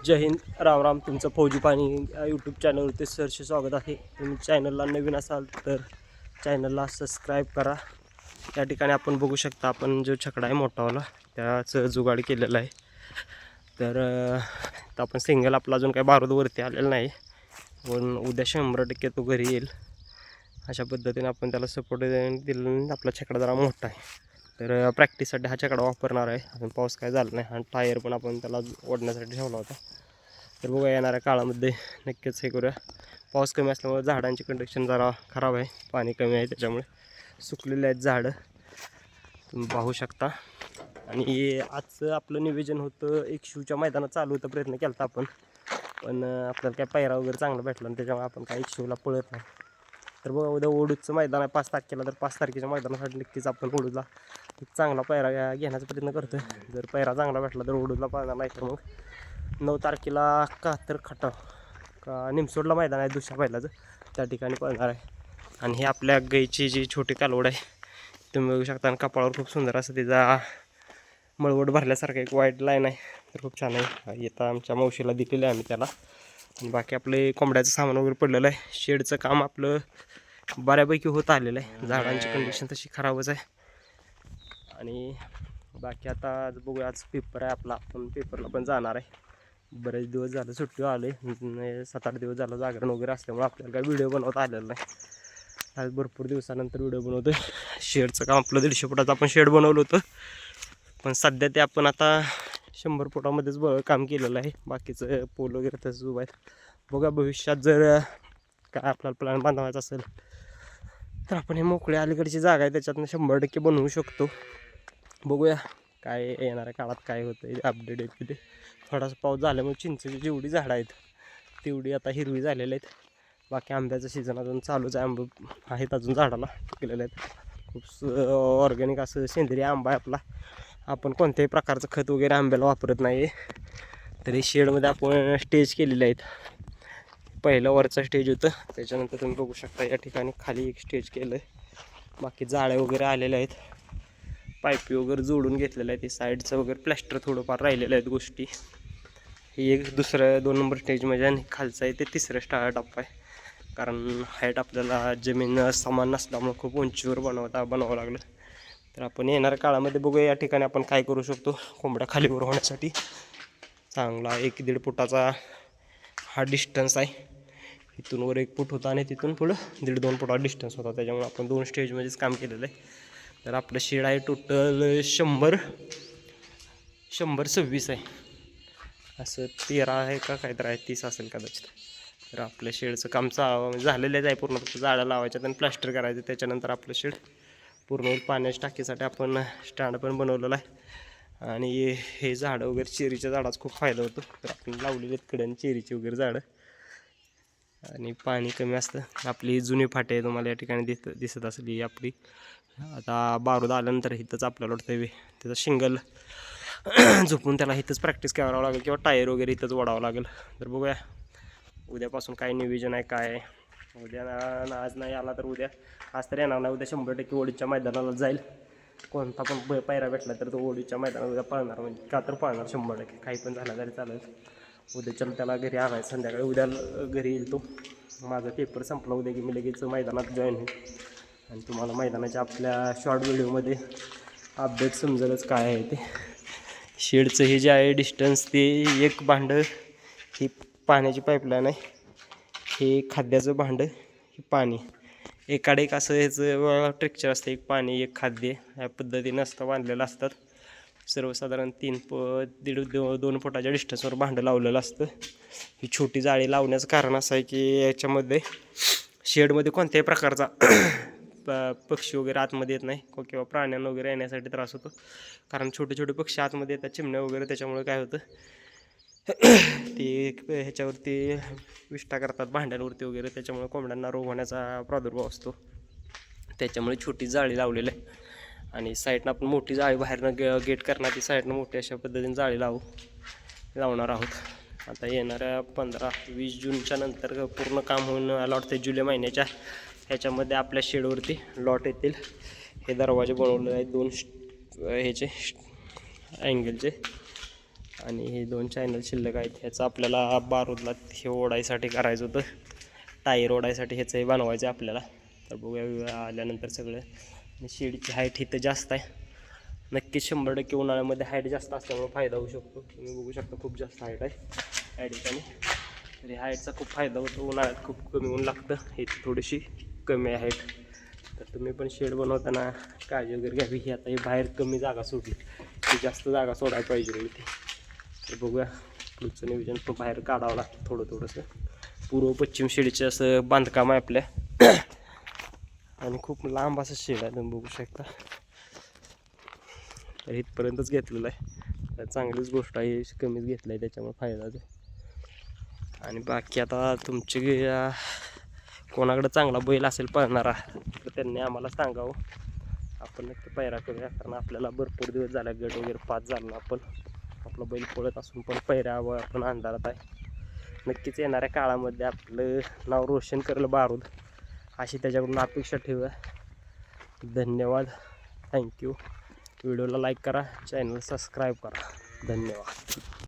जय हिंद, राम राम. तुमचं फौजी पाणी यूट्यूब चॅनलवरती सहर्ष स्वागत आहे. तुम्ही चॅनलला नवीन असाल तर चॅनलला सबस्क्राईब करा. या ठिकाणी आपण बघू शकता, आपण जो छकडा आहे मोठावाला त्याचं जुगाड केलेला आहे. तर आपण सिंगल आपला अजून काही बारूदवरती आलेला नाही, पण उद्या 100% तो घरी येईल. अशा पद्धतीने आपण त्याला सपोर्ट दिलं. आपला छकडा जरा मोठा आहे, तर प्रॅक्टिससाठी हा छकडा वापरणार आहे. अजून पाऊस काय झाला नाही आणि टायर पण आपण त्याला ओढण्यासाठी ठेवला होता. तर बघा, येणाऱ्या काळामध्ये नक्कीच हे करूया. पाऊस कमी असल्यामुळे झाडांची कंडिशन जरा खराब आहे, पाणी कमी आहे, त्याच्यामुळे सुकलेले आहेत झाडं, तुम्ही पाहू शकता. आणि आजचं आपलं नियोजन होतं, एक शिवच्या मैदानात चालू होतं, प्रयत्न केला होता आपण, पण आपल्याला काय पायरा वगैरे चांगला भेटला आणि त्याच्यामुळे आपण काय एक शिवला पळत नाही. तर बघा, उद्या ओढूचं मैदान आहे 5 तारखेला. तर 5 तारखेच्या मैदानासाठी नक्कीच आपण ओढूला एक चांगला पायरा घेण्याचा प्रयत्न करतो आहे. जर पायरा चांगला भेटला तर ओढूला पाळणार, नाही तर मग 9 तारखेला कातर खटाव का निमसोडला मैदान आहे दुसऱ्या बैलाचं, त्या ठिकाणी पळणार आहे. आणि हे आपल्या गाईची जी छोटी कालवड आहे तुम्ही बघू शकता, आणि कपाळावर खूप सुंदर असं तिचा मळवट भरल्यासारखं एक वाईट लाईन आहे, तर खूप छान आहे. येता आमच्या मावशीला दिलेलं आहे आम्ही त्याला. आणि बाकी आपले कोंबड्याचं सामान वगैरे पडलेलं आहे. शेडचं काम आपलं बऱ्यापैकी होत आलेलं आहे, झाडांची कंडिशन तशी खराबच आहे. आणि बाकी आता आज बघूया, आज पेपर आहे आपला, आपण पेपरला पण जाणार आहे. बरेच दिवस झालं सुट्टी आले, 7-8 दिवस झालं जागरण वगैरे असल्यामुळे आपल्याला काही व्हिडिओ बनवता आलेला नाही. आज भरपूर दिवसानंतर व्हिडिओ बनवतो. शेडचं काम आपलं 150 फुटाचं आपण शेड बनवलं होतं, पण सध्या ते आपण आता 100 फुटामध्येच काम केलेलं आहे. बाकीचं पोल वगैरे तसंच उभं आहे. बघा, भविष्यात जर काय आपल्याला प्लॅन बांधवायचा असेल तर आपण हे मोकळे अलीकडची जागा आहे त्याच्यातनं 100% बनवू शकतो. बघूया काय येणाऱ्या काळात काय होतं, अपडेट येते ते. थोडासा पाऊस झाल्यामुळे चिंचेची जेवढी झाडं आहेत तेवढी आता हिरवी झालेली आहेत. बाकी आंब्याचं सीझन अजून चालूच आहे, आंबे आहेत अजून झाडाला टिकलेले आहेत. खूप ऑर्गॅनिक असं सेंद्रिय आंबा आहे आपला. आपण कोणत्याही प्रकारचं खत वगैरे आंब्याला वापरत नाही. तरी शेडमध्ये आपण स्टेज केलेले आहेत. पहिलं वरचा स्टेज होतं, त्याच्यानंतर तुम्ही बघू शकता या ठिकाणी खाली एक स्टेज केलं आहे. बाकी जाळे वगैरे आलेले आहेत, पाईपी वगैरे जोडून घेतलेलं आहे. ते साईडचं वगैरे प्लॅस्टर थोडंफार राहिलेलं आहेत गोष्टी. ही एक दुसरं 2 नंबर स्टेज म्हणजे, आणि खालचं आहे ते तिसरं टप्पा आहे. कारण हाईट आपल्याला जमीन समान नसल्यामुळं खूप उंचीवर बनावं लागलं. तर आपण येणाऱ्या काळामध्ये बघूया या ठिकाणी आपण काय करू शकतो. कोंबड्या खालीवर होण्यासाठी चांगला 1-1.5 फुटाचा हा डिस्टन्स आहे. इथून वर 1 फूट होता आणि तिथून पुढं 1.5-2 फुटा डिस्टन्स होता, त्याच्यामुळे आपण 2 स्टेजमध्येच काम केलेलं आहे. तर आपलं शेड आहे टोटल 100-126 आहे, असं 13 आहे का काहीतरी आहे, 30 असेल कदाचित. तर आपल्या शेडचं काम झालेलंच आहे पूर्ण, फक्त जाळं लावायचं आणि प्लास्टर करायचं, त्याच्यानंतर आपलं शेड पूर्ण होईल. पाण्याच्या टाकीसाठी आपण स्टँड पण बनवलेलं आहे. आणि हे झाडं वगैरे, चेरीच्या झाडाचा खूप फायदा होतो, तर आपण लावलेले आहेत कड्याने चेरीची वगैरे झाडं. आणि पाणी कमी असतं. आपली जुनी फाटे तुम्हाला या ठिकाणी दिसत असेल, ही आपली आता बारूद आल्यानंतर इथंच आपल्याला वाटतं त्याचं शिंगल झोपून त्याला इथंच प्रॅक्टिस करावं लागेल, किंवा टायर वगैरे इथंच ओढावं लागेल. तर बघूया उद्यापासून काय नियोजन आहे, काय आहे. उद्या आज नाही आला तर उद्या, आज तर येणार नाही, उद्या 100% ओढीच्या मैदानाला जाईल. कोणता पण पायरा भेटला तर तो ओढीच्या मैदानात उद्या पळणार, म्हणजे का तर पळणार 100%, काही पण झाला तरी चालेल. उद्याच्याला त्याला घरी आणायचं संध्याकाळी, उद्या घरी येईल तो. माझा पेपर संपला उद्या की मी लगेच मैदानात जॉईन होईल, आणि तुम्हाला मैदानाच्या आपल्या शॉर्ट व्हिडिओमध्ये अपडेट समजेलच काय आहे ते. शेडचं हे जे आहे डिस्टन्स, ते एक भांडं ही पाण्याची पाईपलाईन आहे, हे खाद्याचं भांडं, हे पाणी, एकाडे एक असं ह्याचं स्ट्रक्चर असतं, एक पाणी एक खाद्य, ह्या पद्धतीनं असतं बांधलेलं असतात. सर्वसाधारण 1.5-2 फुटाच्या डिस्टन्सवर भांडं लावलेलं असतं. ही छोटी जाळी लावण्याचं कारण असं आहे की याच्यामध्ये शेडमध्ये कोणत्याही प्रकारचा पक्षी वगैरे आतमध्ये येत नाही, किंवा प्राण्यांना वगैरे येण्यासाठी त्रास होतो. कारण छोटे छोटे पक्षी आतमध्ये येतात, चिमण्या वगैरे, त्याच्यामुळे काय होतं ते ह्याच्यावरती विष्ठा करतात भांड्यांवरती वगैरे, त्याच्यामुळे कोंबड्यांना रोग होण्याचा प्रादुर्भाव असतो. त्याच्यामुळे छोटी जाळी लावलेली आहे. आणि साईडनं आपण मोठी जाळी बाहेरनं गेट करणार, ती साईडनं मोठी अशा पद्धतीने जाळी लावणार आहोत. आता येणाऱ्या 15-20 जूनच्या नंतर पूर्ण काम होऊन आलं वाटतं. जुलै महिन्याच्या ह्याच्यामध्ये आपल्या शेडवरती लॉट येतील. हे दरवाजे बनवलेले आहेत 2 ह्याचे अँगलचे, आणि हे 2 चॅनल शिल्लक आहेत. ह्याचं आपल्याला बारूदला हे ओढायसाठी करायचं होतं, टायर ओढायसाठी ह्याचंही बनवायचं आहे आपल्याला. तर बघूया आल्यानंतर सगळं. आणि शेडची हाईट इथं जास्त आहे, नक्कीच 100% उन्हाळ्यामध्ये हाईट जास्त असल्यामुळे फायदा होऊ शकतो. तुम्ही बघू शकता खूप जास्त हाईट आहे या ठिकाणी. तरी हाईटचा खूप फायदा होतो. उन्हाळ्यात खूप कमी ऊन लागतं, इथे थोडीशी कमी आहे हाईट. तर तुम्ही पण शेड बनवताना काळजी वगैरे घ्यावी. ही आता ही बाहेर कमी जागा सोडली, ती जास्त जागा सोडायला पाहिजे इथे. तर बघूया पुढचं नियोजन पण बाहेर काढावं लागतं थोडंसं. पूर्व पश्चिम शेडचं असं बांधकाम आहे आपल्या आणि खूप लांब असं शेड आहे, तुम्ही बघू शकता. तर इथपर्यंतच घेतलेलं आहे, तर चांगलीच गोष्ट आहे. कमीच घेतलं आहे त्याच्यामुळे फायदाच आहे. आणि बाकी आता तुमची कोणाकडे चांगला बैल असेल पळणारा तर त्यांनी आम्हाला सांगावं, आपण नक्की पैरा करूया. कारण आपल्याला भरपूर दिवस झाला गट वगैरे पास झाला, आपण आपला बैल पळत असून पण पैऱ्यावर आपण अंधारात आहे. नक्कीच येणाऱ्या काळामध्ये आपलं नाव रोशन करेल बारूद, अशी त्याच्याकडून अपेक्षा ठेवूया. धन्यवाद, थँक्यू. व्हिडिओला लाईक करा, चॅनल सबस्क्राईब करा. धन्यवाद.